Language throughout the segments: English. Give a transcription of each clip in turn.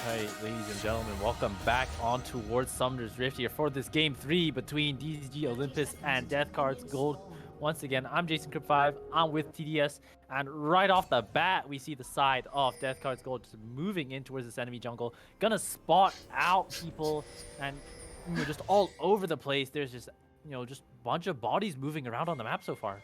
Alright, ladies and gentlemen, welcome back on towards Summoner's Rift here for this game 3 between DZG, Olympus, and Death Cards Gold. Once again, I'm Jason Crip5, I'm with TDS, and right off the bat, we see the side of Death Cards Gold just moving in towards this enemy jungle, gonna spot out people, and just all over the place. There's just, just a bunch of bodies moving around on the map so far.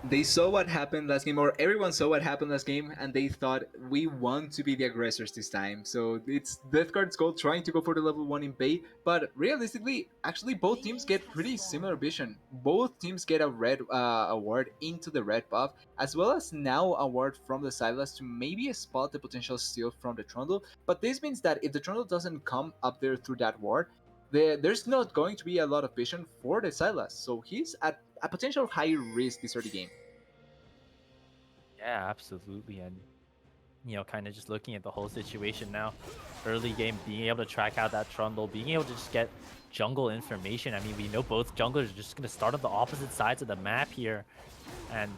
They saw what happened last game, or everyone saw what happened last game, and they thought we want to be the aggressors this time. So it's Death Card's Gold trying to go for the level 1 in bait, but realistically, actually both teams get pretty similar vision. Both teams get a red award into the red buff, as well as now a ward from the Silas to maybe spot the potential steal from the Trundle. But this means that if the Trundle doesn't come up there through that ward, there's not going to be a lot of vision for the Silas, so he's at a potential high risk this early game. Yeah, absolutely. And kind of just looking at the whole situation now, early game, being able to track out that Trundle, being able to just get jungle information. I mean, we know both junglers are just going to start on the opposite sides of the map here. And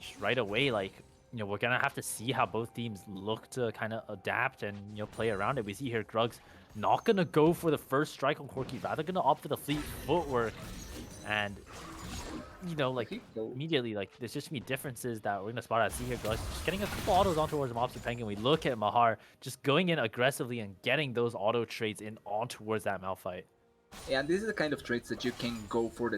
just right away, like, we're going to have to see how both teams look to kind of adapt and, play around it. We see here Grug's not going to go for the first strike on Corki, rather going to opt for the fleet footwork. And like immediately, like there's just gonna be differences that we're gonna spot out. See here, guys, just getting a couple autos on towards Mobster Penguin. We look at Mahar just going in aggressively and getting those auto trades in on towards that Malphite. Yeah, and this is the kind of traits that you can go for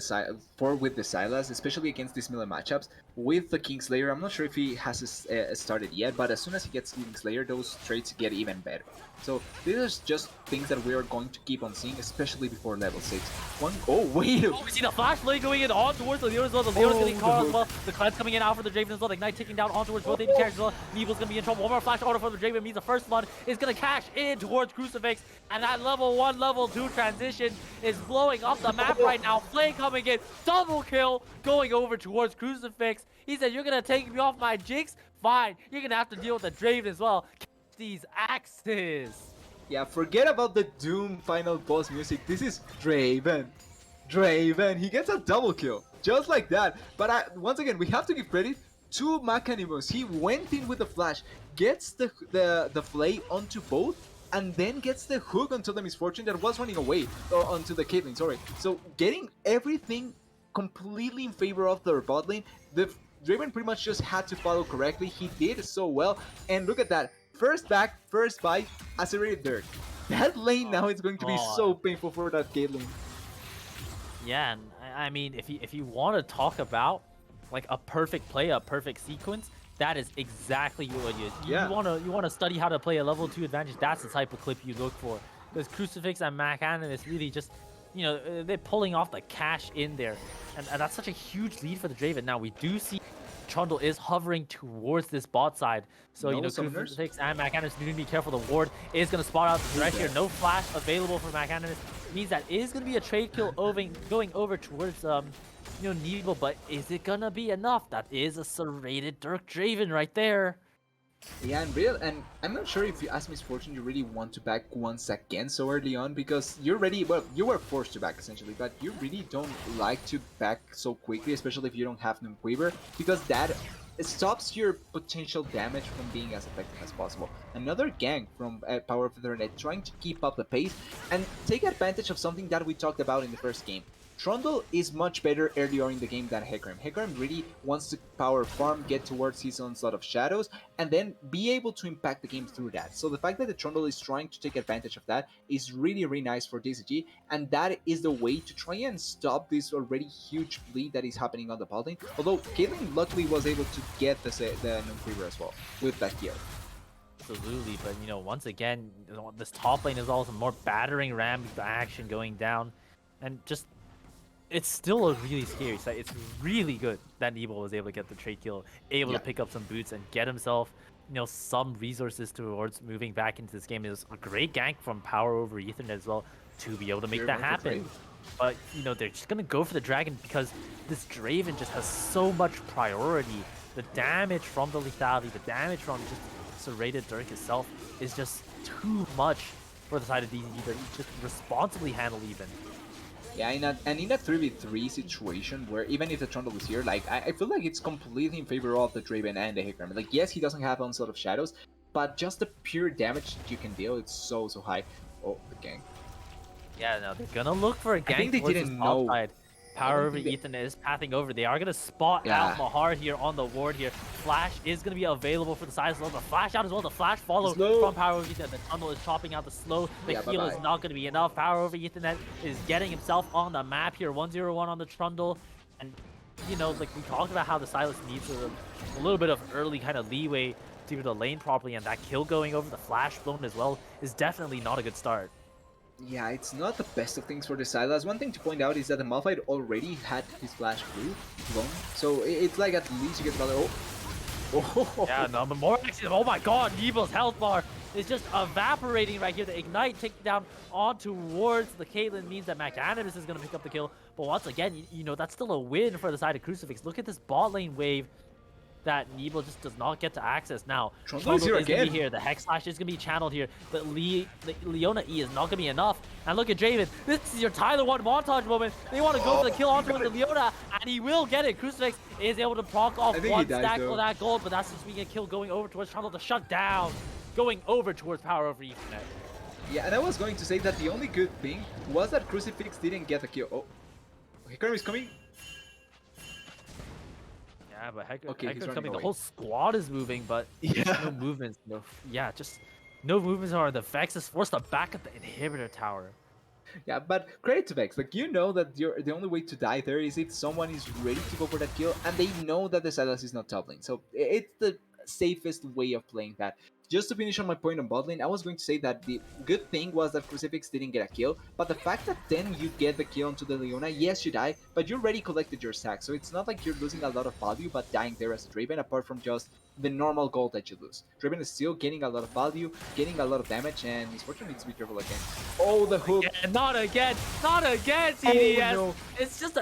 with the Silas, especially against these melee matchups. With the Kingslayer, I'm not sure if he has started yet, but as soon as he gets Kingslayer, those traits get even better. So these are just things that we are going to keep on seeing, especially before level 6. Oh, wait! Oh, we see the Flash Blade going in on towards the Leon as well. The Leon's getting caught as well. The Cleanse coming in out for the Draven as well. The Ignite taking down on towards both AD characters as well. Neeble's gonna be in trouble. One more Flash auto for the Draven means the first one is gonna cash in towards Crucifix. And that level 1, level 2 transition is blowing up the map right now. Flame coming in. Double kill going over towards Crucifix. He said, "You're gonna take me off my jigs? Fine. You're gonna have to deal with the Draven as well. Catch these axes." Yeah, forget about the Doom final boss music. This is Draven. Draven, he gets a double kill. Just like that. But once again, we have to give credit to Macanimus. He went in with the flash, gets the flay onto both, and then gets the hook onto the Misfortune that was running away. Or onto the Caitlyn, sorry. So getting everything completely in favor of their bot lane. The Draven pretty much just had to follow correctly. He did so well. And look at that. First back, first bite, accelerated dirt. That lane now is going to be so painful for that Caitlyn. Yeah, and I mean, if you want to talk about like a perfect play, a perfect sequence, that is exactly what it is. You want to study how to play a level 2 advantage. That's the type of clip you look for, because Crucifix and Macanimus really just, they're pulling off the cash in there, and that's such a huge lead for the Draven. Now we do see Trundle is hovering towards this bot side, so Crucifix and Macanimus need to be careful. The ward is going to spot out the direct here. No flash available for Macanimus. Means that is going to be a trade kill going over towards Needle, but is it gonna be enough? That is a serrated Dirk Draven right there. Yeah, and I'm not sure if you ask Misfortune you really want to back once again so early on, because you're ready. Well, you were forced to back essentially, but you really don't like to back so quickly, especially if you don't have Quiver, because that stops your potential damage from being as effective as possible. Another gank from Power of Ethernet trying to keep up the pace and take advantage of something that we talked about in the first game. Trundle is much better earlier in the game than Hecarim. Hecarim really wants to power farm, get towards his own slot of shadows, and then be able to impact the game through that. So the fact that the Trundle is trying to take advantage of that is really, really nice for DZG, and that is the way to try and stop this already huge bleed that is happening on the bot lane. Although Caitlyn luckily was able to get the non-creeper as well with that gear. Absolutely, but once again, this top lane is also more battering ram action going down, and just it's still a really scary sight. It's really good that Nebo was able to get the trade kill, able to pick up some boots and get himself, some resources towards moving back into this game. It was a great gank from Power over Ethernet as well to be able to make that happen. But, they're just going to go for the dragon because this Draven just has so much priority. The damage from the lethality, the damage from just serrated Dirk itself is just too much for the side of DZG to just responsibly handle even. Yeah, in a 3v3 situation where even if the Trundle is here, like I feel like it's completely in favor of the Draven and the Hecarim. Like, yes, he doesn't have onslaught of shadows, but just the pure damage you can deal, it's so high. Oh, the gang. Yeah, no, they're gonna look for a I think gank they towards this didn't top know. side. Power over Ethan is pathing over. They are gonna spot Yeah. out Mahar here on the ward here. Flash is gonna be available for the side as well. The flash out as well. The flash follow Slow. from Power over Ethan. The tunnel is chopping out the slow. The Yeah, heal is bye-bye. not gonna be enough. Power over Ethan is getting himself on the map here. 101 on the Trundle. And you know, like we talked about how the Silas needs a little bit of early kind of leeway to be able to lane properly, and that kill going over the flash blown as well is definitely not a good start. Yeah, it's not the best of things for the Silas. One thing to point out is that the Malphite already had his flash blown, so it's like at least you get another. Oh. Yeah, no, but more accident. Oh my god, Nebel's health bar is just evaporating right here. The Ignite takedown on towards the Caitlyn means that Magnanimous is going to pick up the kill. But once again, you know, that's still a win for the side of Crucifix. Look at this bot lane wave that Nebel just does not get to access now. Trundle is here gonna again. be here. The Hex Slash is going to be channeled here. But the Leona E is not going to be enough. And look at Draven. This is your Tyler 1 montage moment. They want to go for the kill onto the Leona, and he will get it. Crucifix is able to proc off one stack of that gold, but that's just being a kill going over towards Trundle to shut down. Going over towards Power over Ethernet. Yeah, and I was going to say that the only good thing was that Crucifix didn't get the kill. Oh, Hikaru is coming. Yeah, but Hector's running coming. away. The whole squad is moving, but Yeah. no movements. No, yeah, just no movements are. The Vex is forced to back up the inhibitor tower. Yeah, but credit to Vex. Like, you know that the only way to die there is if someone is ready to go for that kill, and they know that the Silas is not top lane. So it's the safest way of playing that. Just to finish on my point on bot lane, I was going to say that the good thing was that Crucifix didn't get a kill, but the fact that then you get the kill onto the Leona, yes, you die, but you already collected your stack, so it's not like you're losing a lot of value but dying there as a Draven, apart from just the normal gold that you lose. Draven is still getting a lot of value, getting a lot of damage, and Misfortune needs to be careful again. Oh, the hook! Yeah, not again, TDS. Oh, no. It's just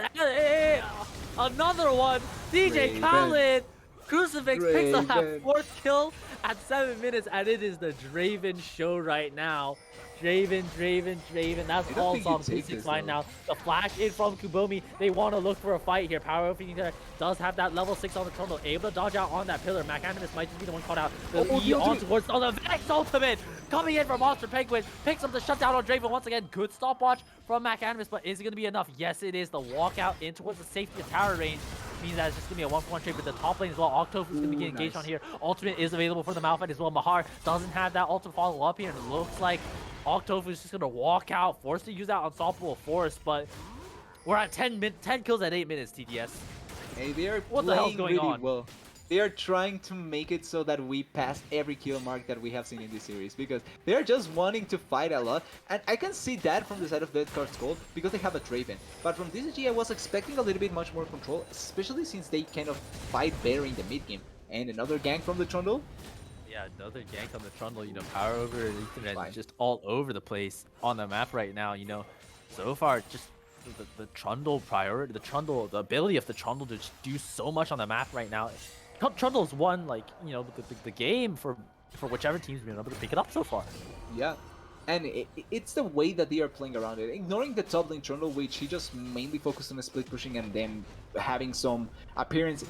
another one. DJ Draven. Khaled. Crucifix picks up that Draven. 4th kill at 7 minutes, and it is the Draven show right now. Draven. That's I don't all think on you take P6 this, line though. now. The flash in from Kubomi. They want to look for a fight here. Power Opening does have that level 6 on the Trundle. Able to dodge out on that pillar. Magnanimous might just be the one caught out. The E on towards the Vex ultimate. Coming in from Monster Penguin. Picks up the shutdown on Draven once again. Good stopwatch from Magnanimous, but is it going to be enough? Yes, it is. The walkout in towards the safety of tower range means that it's just going to be a 1-for-1 trade, but the top lane as well. Octopus is going to be engaged nice. on here. Ultimate is available for the Malphite as well. Mahar doesn't have that ult to follow up here, and it looks like Octopus is just going to walk out, forced to use that Unstoppable Force, but we're at 10 kills at 8 minutes, TDS. Hey, they are What the hell's playing going really on? well. They are trying to make it so that we pass every kill mark that we have seen in this series, because they are just wanting to fight a lot, and I can see that from the side of Dead Card's Gold because they have a Draven. But from DZG, I was expecting a little bit much more control, especially since they kind of fight better in the mid game. And another gank from the Trundle. Yeah, another gank on the Trundle, you know, Power over Ethernet Fine. is just all over the place on the map right now, you know. So far, just the Trundle priority, the ability of the Trundle to just do so much on the map right now. Trundle's won, like, you know, the game for whichever team's been able to pick it up so far. Yeah. And it's the way that they are playing around it. Ignoring the top lane Trundle, which he just mainly focused on the split pushing and then having some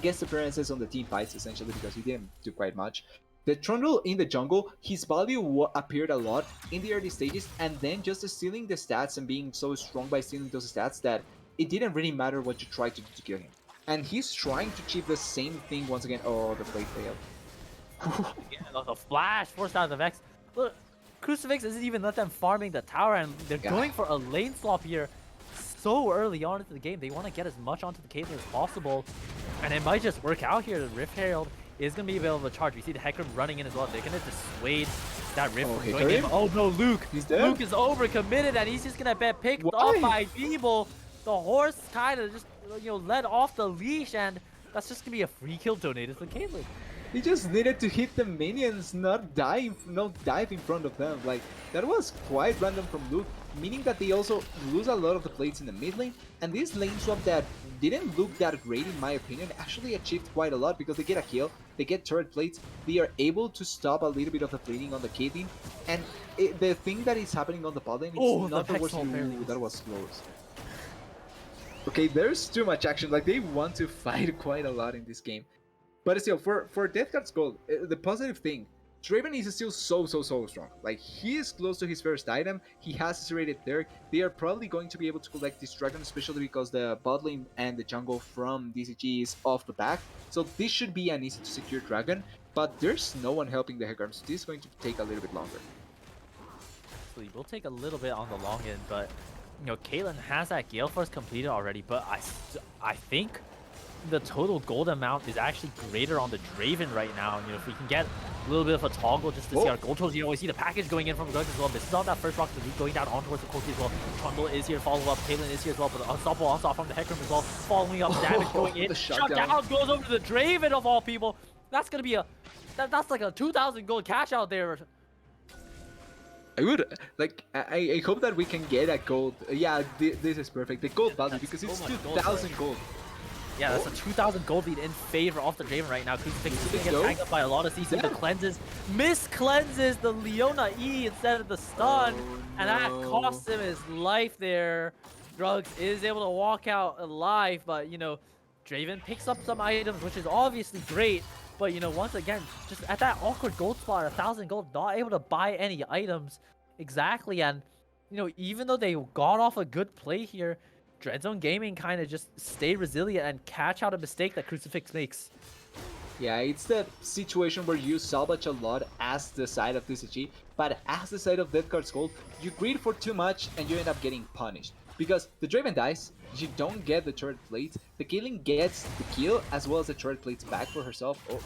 guest appearances on the team fights, essentially, because he didn't do quite much. The Trundle in the jungle, his value appeared a lot in the early stages, and then just stealing the stats and being so strong by stealing those stats that it didn't really matter what you tried to do to kill him. And he's trying to achieve the same thing once again. Oh, the play failed. Yeah, the flash forced out of the Vex. Look, Crucifix isn't even let them farming the tower, and they're going for a lane swap here so early on into the game. They want to get as much onto the Caitlyn as possible, and it might just work out here. The Rift Herald is going to be able to charge. We see the Hecarim running in as well. They're going to dissuade that Rift from going in. Oh no, Luke! He's dead. Luke is overcommitted, and he's just going to get picked Why? up by Beeble. The horse kind of just, you know, let off the leash, and that's just going to be a free kill donated to Caitlyn. He just needed to hit the minions, not dive in front of them. Like, that was quite random from Luke, meaning that they also lose a lot of the plates in the mid lane, and this lane swap that didn't look that great in my opinion actually achieved quite a lot because they get a kill, they get turret plates, they are able to stop a little bit of the bleeding on the Caitlyn, and the thing that is happening on the bot lane is not the worst. Ooh, that was close. Okay, there's too much action, like they want to fight quite a lot in this game. But still, for Death Card's Gold, the positive thing, Draven is still so strong. Like, he is close to his first item, he has accelerated there. They are probably going to be able to collect this dragon, especially because the bot lane and the jungle from DZG is off the back. So this should be an easy to secure dragon, but there's no one helping the Hecarim, so this is going to take a little bit longer. We'll take a little bit on the long end, but you know, Caitlyn has that Gale Force completed already, but I think the total gold amount is actually greater on the Draven right now. You know, if we can get a little bit of a toggle just to see our gold totals, you know, we see the package going in from Grug as well. This is on that first rock of the week going down on towards the Corki as well. Trundle is here, follow up. Caitlyn is here as well, but unstoppable onslaught from the Hecarim as well. Following up, damage going in. Shutdown goes over to the Draven of all people. That's gonna be a that's like a 2,000 gold cash out there. I would like. I hope that we can get a gold. Yeah, this is perfect. The gold value because it's 2,000 gold. Yeah, that's a 2,000 gold lead in favor of the Draven right now. Crucifix is going to get tagged up by a lot of CC. The cleanses, cleanses the Leona E instead of the stun, and that costs him his life there. Drugs is able to walk out alive, but you know, Draven picks up some items, which is obviously great. But you know, once again, just at that awkward gold spot, 1,000 gold, not able to buy any items exactly. And you know, even though they got off a good play here, Dreadzone Gaming kind of just stay resilient and catch out a mistake that Crucifix makes. Yeah, it's that situation where you salvage a lot as the side of DZG, but as the side of Death Card's Gold, you greed for too much and you end up getting punished. Because the Draven dies, you don't get the turret plates, the Caitlyn gets the kill as well as the turret plates back for herself. Oh,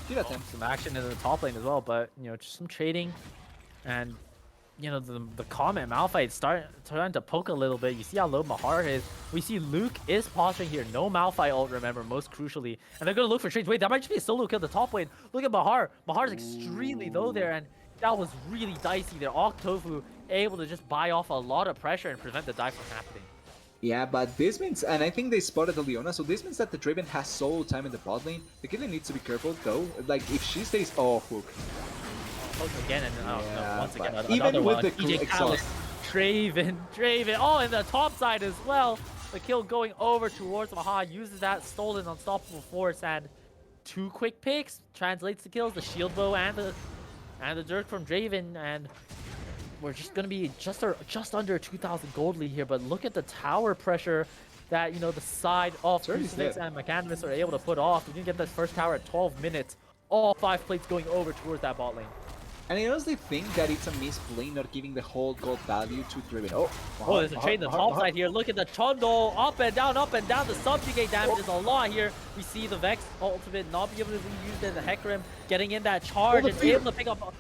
good attempt. Some action in the top lane as well, but you know, just some trading, and you know, the comment Malphite starting to poke a little bit. You see how low Mahar is. We see Luke is posturing here. No Malphite ult, remember, most crucially. And they're going to look for trades. Wait, that might just be a solo kill at the top lane. Look at Mahar. Mahar's extremely low there, and that was really dicey there. Octofu able to just buy off a lot of pressure and prevent the dive from happening. Yeah, but this means, and I think they spotted the Leona, so this means that the Draven has solo time in the bot lane. The Caitlyn needs to be careful, though. Like, if she stays... Oh, hook. Again, and no, once again, even with one. the DJ Catalyst, Draven, oh, and the top side as well. The kill going over towards Maha, uses that stolen unstoppable force, and 2 quick picks translates the kills, the shield bow and the dirk from Draven, and we're just gonna be just under 2,000 gold lead here. But look at the tower pressure that, you know, the side of Crucifix and Mechanimus are able to put off. We can get this first tower at 12 minutes. All 5 plates going over towards that bot lane. And I honestly think that it's a misplay not giving the whole gold value to Draven. Oh, there's a trade in the top side here. Look at the Trundle. Up and down. The subjugate damage is a lot here. We see the Vex ultimate not be able to be used in the Hecarim. Getting in that charge and able to pick up...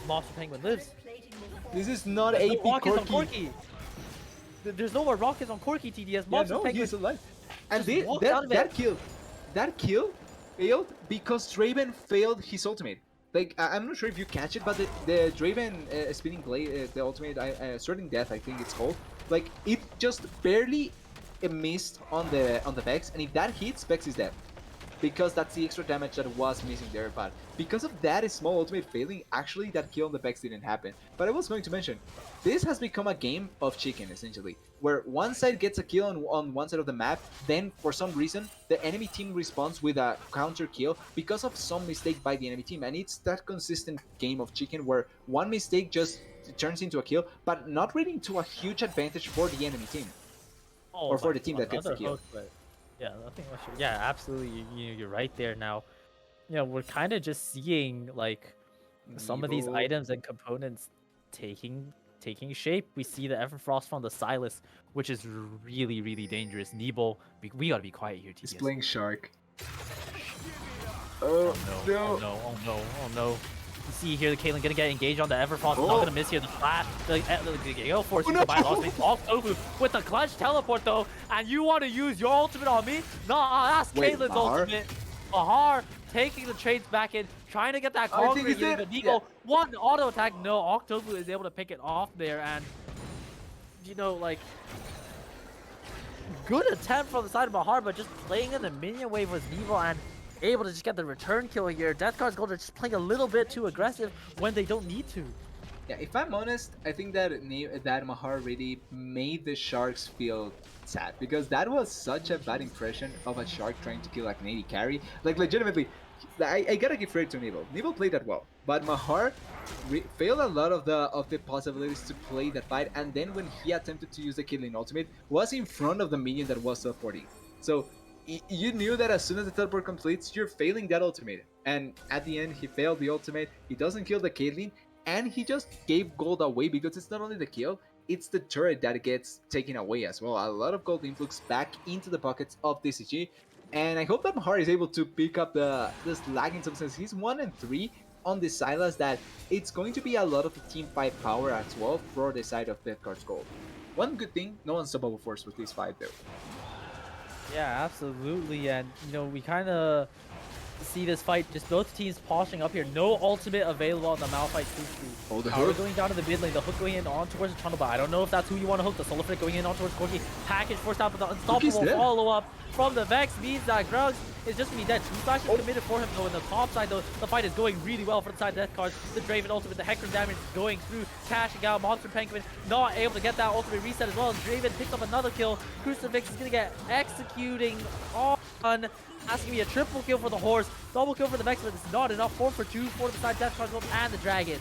Monster Penguin lives. This is not AP Corki. There's no more rockets on Corki, TDS. Monster Penguin he's alive. And that kill failed because Draven failed his ultimate. Like, I'm not sure if you catch it, but the Draven spinning blade, the ultimate, certain death, I think it's called. Like, it just barely missed on the Vex, and if that hits, Vex is dead. Because that's the extra damage that was missing there, but because of that small ultimate failing, actually that kill on the Vex didn't happen. But I was going to mention, this has become a game of chicken, essentially, where one side gets a kill on one side of the map, then for some reason, the enemy team responds with a counter kill because of some mistake by the enemy team, and it's that consistent game of chicken where one mistake just turns into a kill, but not really into a huge advantage for the enemy team. Or for the team that gets the kill. Yeah, nothing much. Yeah, absolutely. You're right there. Now, you know, we're kind of just seeing like some of these items and components taking shape. We see the Everfrost from the Silas, which is really dangerous. Nebo, we gotta be quiet here. He's playing Shark. Oh no. You see here the Caitlyn gonna get engaged on the Everfrost. Not gonna miss here the flash. The Gale Force by Octofu with the clutch teleport though. And you want to use your ultimate on me? Nah, that's Caitlyn's ultimate. Mahar taking the trades back in, trying to get that concrete. Nebo, one auto attack. No, Octofu is able to pick it off there, and you know, like, good attempt from the side of Mahar, but just playing in the minion wave was Nebo and able to just get the return kill here. Death Card's Gold are just playing a little bit too aggressive when they don't need to. Yeah, if I'm honest, I think that Mahar really made the Sharks feel sad, because that was such a bad impression of a Shark trying to kill like an AD carry. Like, legitimately, I gotta give credit to Nibble. Nibble played that well, but Mahar failed a lot of the possibilities to play that fight, and then when he attempted to use the killing ultimate, was in front of the minion that was teleporting. So you knew that as soon as the teleport completes, you're failing that ultimate. And at the end, he failed the ultimate. He doesn't kill the Caitlyn, and he just gave gold away because it's not only the kill, it's the turret that gets taken away as well. A lot of gold influx back into the pockets of DZG, and I hope that Mahar is able to pick up the slack in some sense. He's 1-3 on the Silas, that it's going to be a lot of the team fight power as well for the side of Death Card's gold. One good thing, no unstoppable force with this fight though. Yeah, absolutely. And, we kind of see this fight, just both teams poshing up here. No ultimate available on the Malphite 2-3. Oh, the Power hook. going down to the mid lane, the hook going in on towards the Trundle, but I don't know if that's who you want to hook. The Solar Flare going in on towards Corki. Package forced out, but the unstoppable follow-up from the Vex means that Grugs is just going to be dead. 2 flashes committed for him, though. In the top side, though, the fight is going really well for the side of Death Cards. The Draven ultimate, the Hecarim damage going through, cashing out. Monster Penguin not able to get that ultimate reset as well. Draven picks up another kill. Crucifix is going to get executing on. That's going to be a triple kill for the Horse. Double kill for the Vex, but it's not enough. 4 for 2 for the side Death Cards and the Dragon.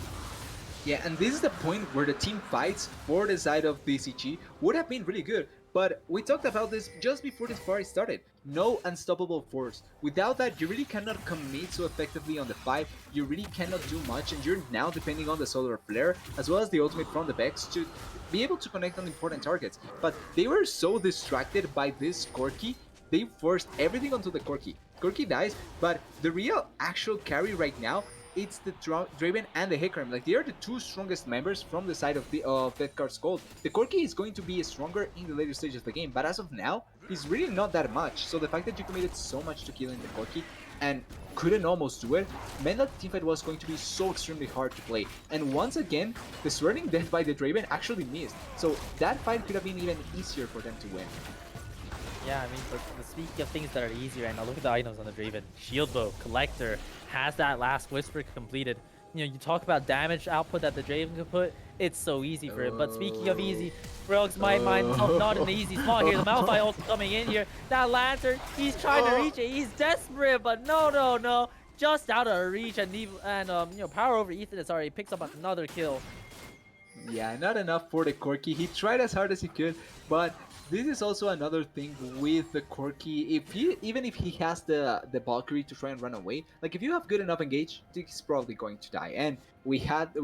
Yeah, and this is the point where the team fights for the side of DCG would have been really good. But we talked about this just before this party started. No unstoppable force. Without that, you really cannot commit so effectively on the fight. You really cannot do much, and you're now depending on the Solar Flare as well as the ultimate from the Vex to be able to connect on important targets. But they were so distracted by this Corki, they forced everything onto the Corki. Corki dies, but the real actual carry right now, it's the Draven and the Hecarim. Like, they are the 2 strongest members from the side of Death Card's gold. The Corki is going to be stronger in the later stages of the game, but as of now, he's really not that much. So the fact that you committed so much to killing the Corki and couldn't almost do it meant that the teamfight was going to be so extremely hard to play. And once again, the Swirling Death by the Draven actually missed. So that fight could have been even easier for them to win. Yeah, I mean, speaking of things that are easier right now, look at the items on the Draven. Shield Bow, Collector, has that last Whisper completed. You talk about damage output that the Draven can put, it's so easy for him. But speaking of easy, Rogues might find himself not in the easy spot here. The Malphite also coming in here. That Lantern, he's trying to reach it. He's desperate, but no. Just out of reach, and power over Ethan is already picks up another kill. Yeah, not enough for the Corki. He tried as hard as he could, but this is also another thing with the Corki. Even if he has the Valkyrie to try and run away, like if you have good enough engage, he's probably going to die. And we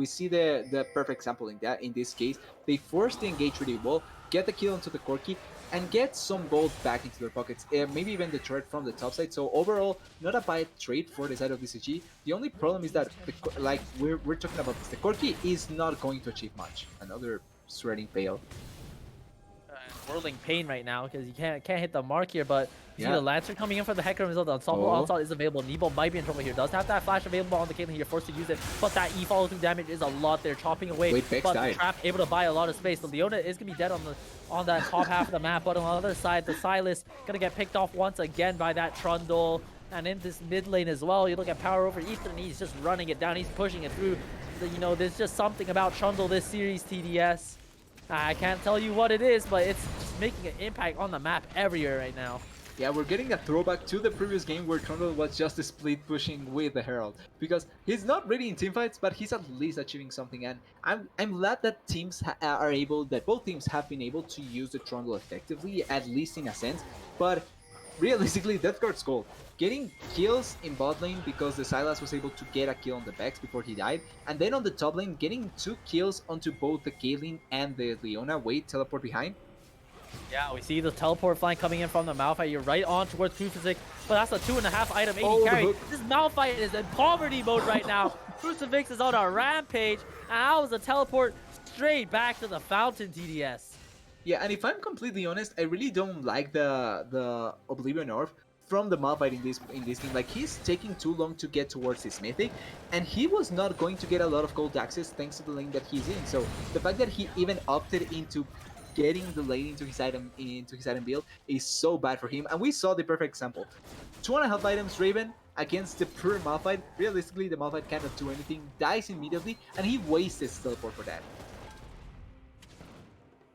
see the perfect example in this case. They forced the engage really well, get the kill onto the Corki, and get some gold back into their pockets. Maybe even the turret from the top side. So overall, not a bad trade for the side of DCG. The only problem is that we're talking about this. The Corki is not going to achieve much. Another shredding fail. Whirling pain right now because you can't hit the mark here, but you see the Lancer coming in for the Hecarim as well. The Unstoppable Onslaught is available. Nebo might be in trouble here. Does have that flash available on the Caitlyn here, forced to use it, but that E follow through damage is a lot there, chopping away. But the Trap able to buy a lot of space. So Leona is gonna be dead on that top half of the map, but on the other side, the Silas gonna get picked off once again by that Trundle. And in this mid lane as well, you look at power over Ethan, and he's just running it down. He's pushing it through. There's just something about Trundle this series, TDS. I can't tell you what it is, but it's just making an impact on the map everywhere right now. Yeah, we're getting a throwback to the previous game where Trundle was just a split pushing with the Herald, because he's not really in teamfights, but he's at least achieving something. And I'm glad that both teams have been able to use the Trundle effectively, at least in a sense. But realistically, Death Guard's goal, getting kills in bot lane because the Silas was able to get a kill on the Vex before he died, and then on the top lane, getting 2 kills onto both the Caitlyn and the Leona. Wait, teleport behind. Yeah, we see the teleport flying coming in from the Malphite. You're right on towards Crucifix, but that's a 2.5 item 80 carry. This Malphite is in poverty mode right now. Crucifix is on a rampage, and that was a teleport straight back to the fountain, TDS. Yeah, and if I'm completely honest, I really don't like the Oblivion Orb from the Malphite in this game. Like, he's taking too long to get towards his mythic, and he was not going to get a lot of gold access thanks to the lane that he's in. So the fact that he even opted into getting the lane into his item build is so bad for him. And we saw the perfect example. 2.5 items Raven against the pure Malphite. Realistically, the Malphite cannot do anything, dies immediately, and he wastes his teleport for that.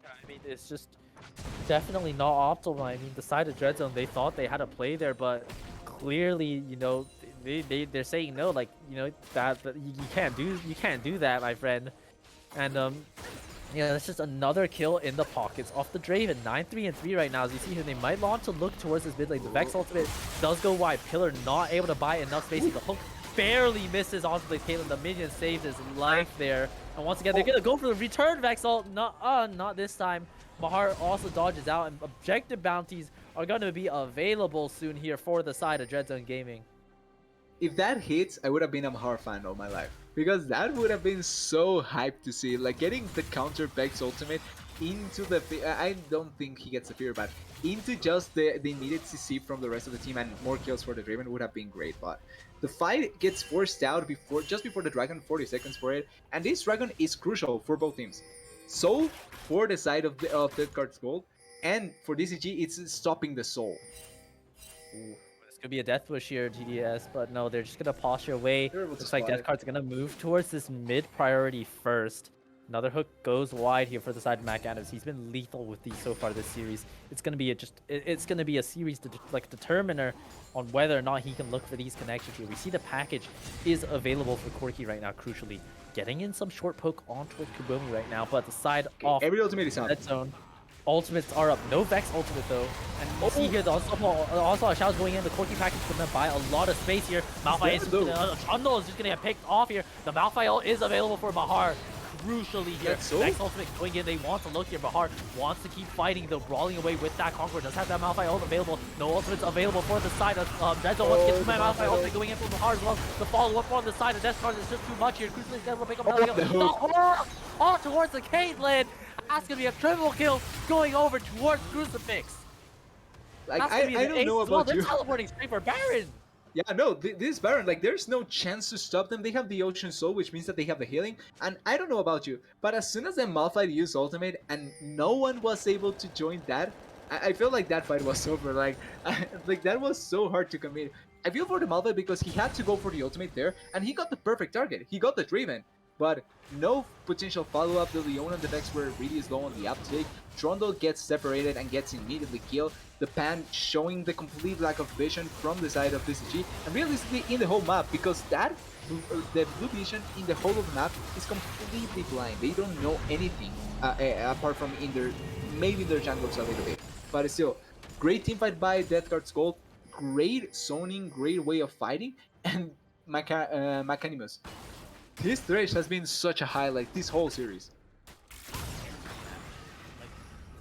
I mean, it's just definitely not optimal. I mean, the side of Dread Zone, they thought they had a play there, but clearly, they're saying no, like, you know, that you can't do that, my friend. And yeah, that's just another kill in the pockets off the Draven. 9-3-3 right now. As you see here, they might launch to look towards this mid lane. The Vex ultimate does go wide. Pillar not able to buy enough space. The hook barely misses onto the Caitlyn. The minion saves his life there. And once again, they're gonna go for the return Vex ult. Not this time. Mahar also dodges out, and objective bounties are gonna be available soon here for the side of Dreadzone Gaming. If that hits, I would have been a Mahar fan all my life. Because that would have been so hyped to see. Like, getting the counter Vex ultimate into the... I don't think he gets the fear, but into just the needed CC from the rest of the team and more kills for the Draven would have been great. But the fight gets forced out just before the Dragon, 40 seconds for it. And this Dragon is crucial for both teams. So, for the side of Death Guard's Gold, and for DZG, it's stopping the Soul. Ooh. This could be a death push here, TDS, but no, they're just gonna posture away. Looks like Death Card's gonna move towards this mid priority first. Another hook goes wide here for the side of Mac Adams. He's been lethal with these so far this series. It's gonna be a series like determiner on whether or not he can look for these connections here. We see the package is available for Corki right now, crucially. Getting in some short poke onto Kubomi right now, but the side off every ultimate is on. Red zone. Ultimates are up. No Vex ultimate though. And you see here also a shout going in. The Corki package is gonna buy a lot of space here. Malphite is Trundle is just gonna get picked off here. The Malphite ult is available for Mahar. Crucially here. Vex ultimate going in. They want to look here. Mahar wants to keep fighting though, brawling away with that Conqueror. Does have that Malphite ult available. No ultimates available for the side of Dreadzone. Wants to get to my Malphite ultimate going in for Mahar as well. The follow-up on the side of Death Card is just too much here. Crucially is able to pick up all towards the Caitlyn. That's gonna be a triple kill going over towards Crucifix. Like, I don't know about they're teleporting straight for Baron. Yeah, no, this Baron, like, there's no chance to stop them. They have the Ocean Soul, which means that they have the healing. And I don't know about you, but as soon as the Malphite used ultimate and no one was able to join that, I feel like that fight was over. Like, like that was so hard to commit. I feel for the Malphite because he had to go for the ultimate there, and he got the perfect target. He got the Draven. But no potential follow-up. The Leona and the Vex were really slow on the uptake. Trundle gets separated and gets immediately killed. The Pan showing the complete lack of vision from the side of DZG, and realistically in the whole map, because the blue vision in the whole of the map is completely blind. They don't know anything apart from maybe their jungles a little bit. But still, great teamfight by Death Guard's Gold. Great zoning, great way of fighting, and Macanimus. His thresh has been such a highlight this whole series.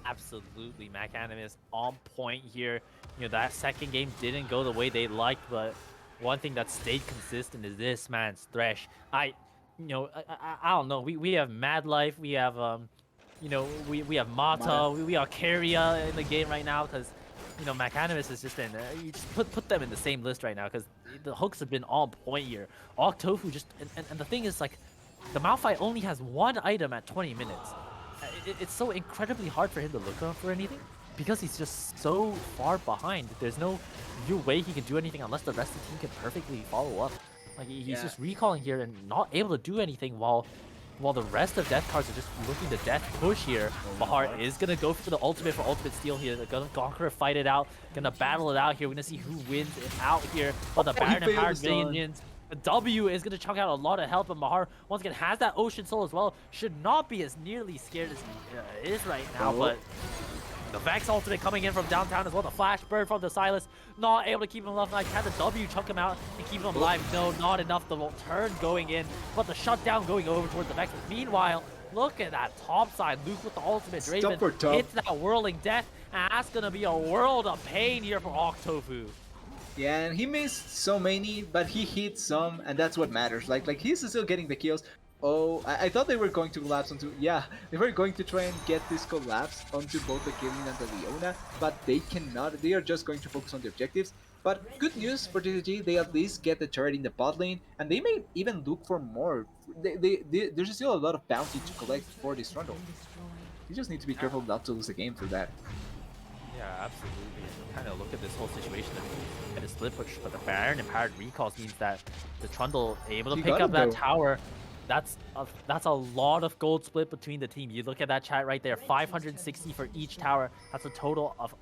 Absolutely, Mac Animus on point here. You know, that second game didn't go the way they liked, but one thing that stayed consistent is this man's thresh. I don't know. We have Mad Life. We have you know, we have Mata. We have Keria in the game right now because, you know, Mac Animus is just in. You just put them in the same list right now because the hooks have been on point here. Octofu just and the thing is, like, the Malphite only has one item at 20 minutes. It's so incredibly hard for him to look out for anything because he's just so far behind. There's no real way he can do anything unless the rest of the team can perfectly follow up. Like, he's just recalling here and not able to do anything while the rest of Death Cards are just looking to death push here. Mahar is gonna go for the ultimate steal here. They're gonna Conqueror fight it out, gonna battle it out here. We're gonna see who wins it out here. But the Baron empowered minions. The W is going to chunk out a lot of health, but Mahar, once again, has that Ocean Soul as well. Should not be as nearly scared as he is right now, but the Vex ultimate coming in from downtown as well. The Flash Bird from the Silas, not able to keep him alive. Like, can the W chunk him out and keep him alive? No, not enough. The turn going in, but the shutdown going over towards the Vex. Meanwhile, look at that top side. Luke with the ultimate. Draven hits that whirling death, and that's going to be a world of pain here for Octofu. Yeah, and he missed so many, but he hit some, and that's what matters. Like he's still getting the kills. Oh, I thought they were going to collapse onto... Yeah, they were going to try and get this collapse onto both the Killing and the Leona, but they cannot. They are just going to focus on the objectives. But good news for DZG, they at least get the turret in the bot lane, and they may even look for more. There's still a lot of bounty to collect for this Trundle. You just need to be careful not to lose the game for that. Yeah, absolutely. And kind of look at this whole situation and a split push, but the Baron empowered recalls means that the Trundle able to pick up that tower. That's a lot of gold split between the team. You look at that chat right there, 560 for each tower. That's a total of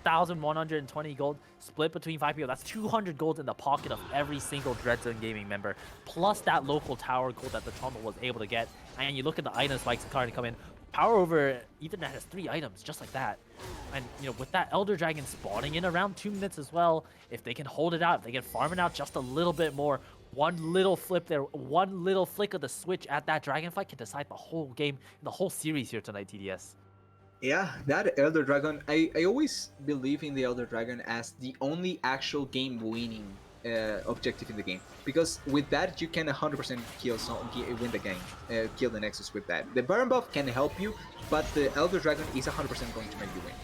1,120 gold split between 5 people. That's 200 gold in the pocket of every single Dreadzone Gaming member, plus that local tower gold that the Trundle was able to get. And you look at the item spikes starting to come in. Power over Ethernet has 3 items just like that. And, with that Elder Dragon spawning in around 2 minutes as well, if they can hold it out, if they can farm it out just a little bit more, one little flip there, one little flick of the switch at that Dragonfly can decide the whole game, the whole series here tonight, TDS. Yeah, that Elder Dragon, I always believe in the Elder Dragon as the only actual game-winning objective in the game. Because with that, you can 100% win the game, kill the Nexus with that. The Baron buff can help you, but the Elder Dragon is 100% going to make you win.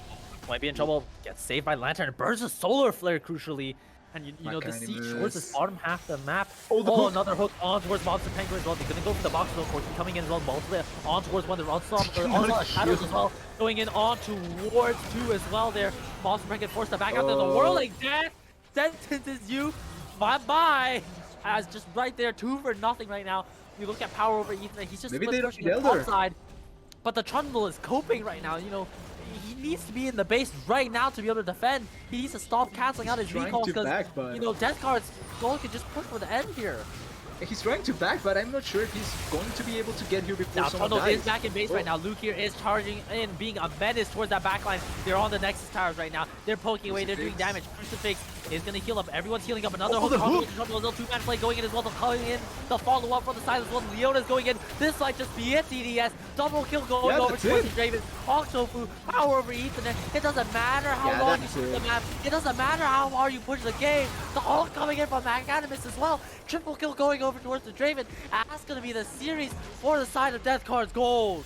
Might be in trouble, gets saved by Lantern, and burns a Solar Flare crucially. And you know, the Siege towards the bottom half of the map. Oh, another hook on towards Monster Penguin as well. They're going to go for the box zone force. Coming in as well. Multiple on towards one. They're on Shadows as well. Going in on towards 2 as well there. Monster Penguin forced to back out. There's a whirling death. Sentences you. Bye-bye. As just right there, 2 for nothing right now. You look at power over Ethan. He's just pushing the top side. But the Trundle is coping right now. He needs to be in the base right now to be able to defend. He needs to stop canceling out his recalls because, Death Guard's goal can just push for the end here. He's trying to back, but I'm not sure if he's going to be able to get here before someone dies. Now, dies. is back in base right now. Luke here is charging in, being a menace towards that backline. They're on the Nexus towers right now. They're poking away. They're doing damage. Crucifix is going to heal up. Everyone's healing up. Another hook. Trundle, 2-man play going in as well. They're coming in. The follow-up from the side as well. Leona's going in. This might just be it, DDS. Double kill going over towards the Draven. Hawk Tofu, power over Ethernet. It doesn't matter how long you push the map. It doesn't matter how hard you push the game. The Hulk coming in from Magnanimous as well. Triple kill going over towards the Draven. That's going to be the series for the side of Death Card's gold.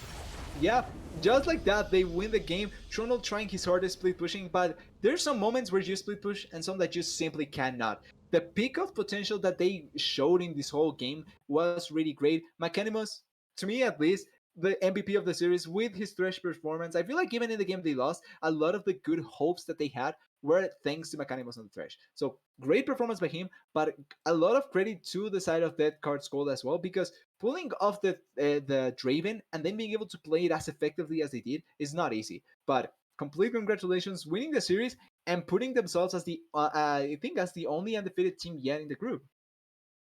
Yeah, just like that, they win the game. Trundle trying his hardest split pushing, but there's some moments where you split push and some that you simply cannot. The peak of potential that they showed in this whole game was really great. Mechanimous, to me at least, the MVP of the series with his Thresh performance. I feel like even in the game they lost, a lot of the good hopes that they had were thanks to Mechanimous on the Thresh. So great performance by him, but a lot of credit to the side of Death Card's gold as well, because pulling off the Draven and then being able to play it as effectively as they did is not easy. But complete congratulations, winning the series and putting themselves as the I think as the only undefeated team yet in the group.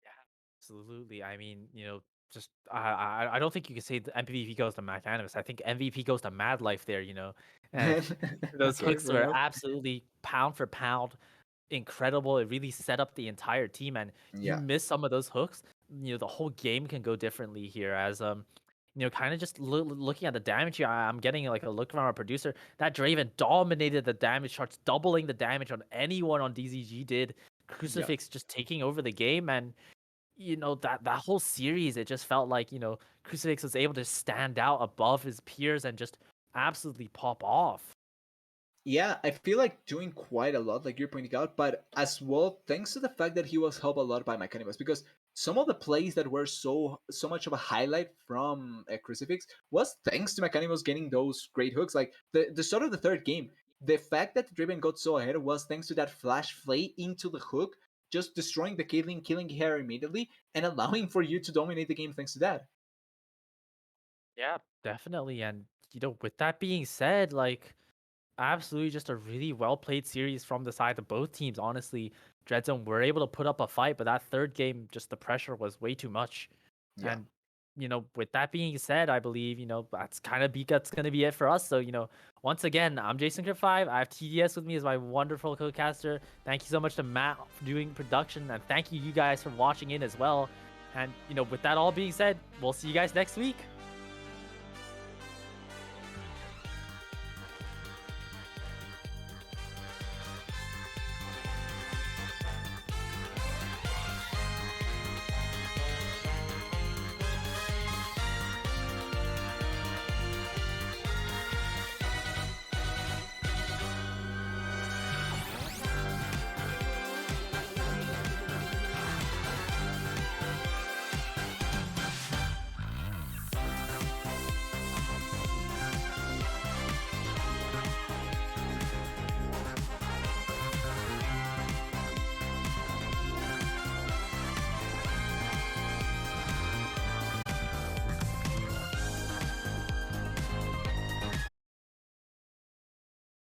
Yeah, absolutely. I mean, just I don't think you can say the MVP goes to Magnanimous. I think MVP goes to Mad Life there. And those hooks were absolutely pound for pound incredible. It really set up the entire team, and you miss some of those hooks, the whole game can go differently here. As kind of just looking at the damage here, I'm getting like a look from our producer. That Draven dominated the damage charts, doubling the damage on anyone on DZG did. Crucifix just taking over the game, and that whole series, it just felt like Crucifix was able to stand out above his peers and just absolutely pop off. Yeah, I feel like doing quite a lot, like you're pointing out, but as well, thanks to the fact that he was helped a lot by Mechanimous, because some of the plays that were so much of a highlight from Crucifix was thanks to Mechanimous getting those great hooks. Like the start of the third game, the fact that Draven got so ahead was thanks to that flash flay into the hook, just destroying the Caitlyn, killing her immediately, and allowing for you to dominate the game thanks to that. Yeah, definitely. And with that being said, like, absolutely just a really well played series from the side of both teams. Honestly, Dreadzone were able to put up a fight, but that third game, just the pressure was way too much. Yeah. And with that being said, I believe that's gonna be it for us. So once again, I'm Jason Crypt 5. I have TDS with me as my wonderful co-caster. Thank you so much to Matt for doing production, and thank you guys for watching in as well. And with that all being said, we'll see you guys next week.